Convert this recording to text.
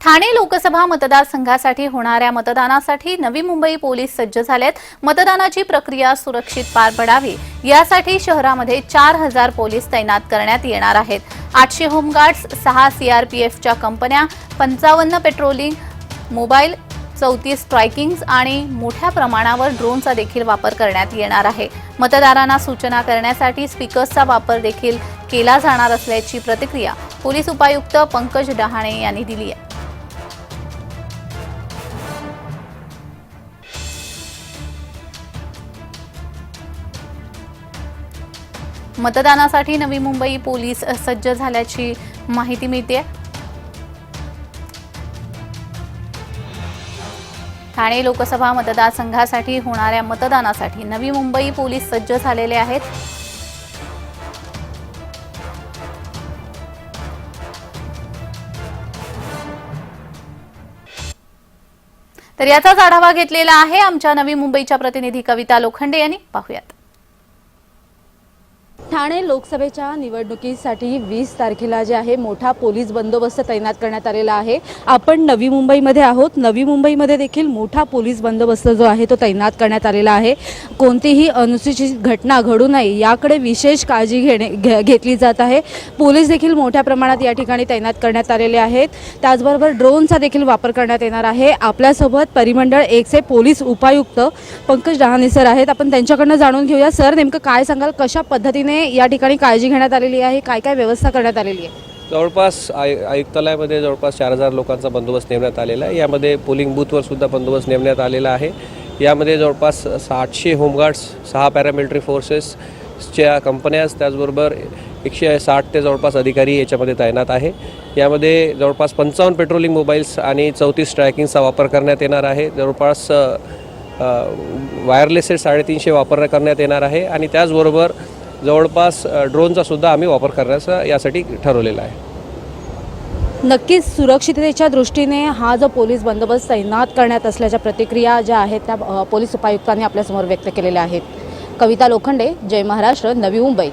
ठाणे लोकसभा मतदारसंघासाठी होणाऱ्या मतदानासाठी नवी मुंबई पोलीस सज्ज झालेत। मतदानाची प्रक्रिया सुरक्षित पार पडावी यासाठी शहरामध्ये 4000 पोलीस तैनात करण्यात येणार आहेत। 800 होमगार्ड्स, 6 सीआरपीएफच्या कंपन्या, 55 पेट्रोलिंग मोबाईल, 34 स्ट्रायकिंग्स आणि मोठ्या प्रमाणावर ड्रोनचा देखील वापर करण्यात येणार आहे। मतदारांना सूचना करण्यासाठी स्पीकर्सचा वापर देखील केला जाणार असल्याची प्रतिक्रिया पोलीस उपायुक्त पंकज डहाणे यांनी दिली आहे। मतदानासाठी नवी मुंबई पोलीस सज्ज झाल्याची माहिती मिळते। ठाणे लोकसभा मतदारसंघासाठी होणाऱ्या मतदानासाठी नवी मुंबई पोलीस सज्ज झालेले आहेत। तर याचाच आढावा घेतलेला आहे आमच्या नवी मुंबईच्या प्रतिनिधी कविता लोखंडे यांनी। पाहूयात। ठाणे लोकसभेच्या निवडणुकीसाठी 20 तारखेला जे आहे मोठा पोलीस बंदोबस्त तैनात करण्यात आलेला आहे। आपण नवी मुंबईमध्ये आहोत। नवी मुंबईमध्ये देखील मोठा पोलीस बंदोबस्त जो आहे तो तैनात करण्यात आलेला आहे। कोणतीही अनुचित घटना घडू नये याकडे विशेष काळजी घेतली जात आहे। पोलीस देखील मोठ्या प्रमाणात या ठिकाणी तैनात करण्यात आलेले आहेत। त्याचबरोबर ड्रोनचा देखील वापर करण्यात येणार आहे। आपल्यासोबत परिमंडळ 1 चे पोलीस उपायुक्त पंकज डहाणे सर आहेत। आपण त्यांच्याकडून जाणून घेऊया। सर, नेमकं काय सांगाल, कशा पद्धतीने या ठिकाणी काळजी घेण्यात आलेली आहे, काय काय व्यवस्था करण्यात आलेली आहे? जवळपास आयुक्तालयामध्ये जवळपास 4000 लोकांचा बंदोबस्त नेमण्यात आलेला आहे। यामध्ये पोलिंग बूथवर सुद्धा बंदोबस्त नेमण्यात आलेला आहे। यामध्ये जवळपास 800 होमगार्ड्स, 6 पॅरामिलिटरी फोर्सेसच्या कंपन्या, त्याचबरोबर 160 ते जवळपास अधिकारी याच्यामध्ये तैनात आहे। यामध्ये जवळपास 55 पेट्रोलिंग मोबाईल्स आणि 34 स्ट्रायकिंगचा वापर करण्यात येणार आहे। जवळपास वायरलेस सेट 350 वापर करण्यात येणार आहे आणि त्याचबरोबर जवळपास ड्रोनचा सुद्धा आम्ही वापर करण्याचा यासाठी ठरवलेला आहे। नक्कीच सुरक्षिततेच्या दृष्टीने हा जो पोलीस बंदोबस्त तैनात करण्यात असल्याच्या प्रतिक्रिया ज्या आहेत त्या पोलीस उपायुक्तांनी आपल्यासमोर व्यक्त केलेल्या आहेत। कविता लोखंडे, जय महाराष्ट्र, नवी मुंबई।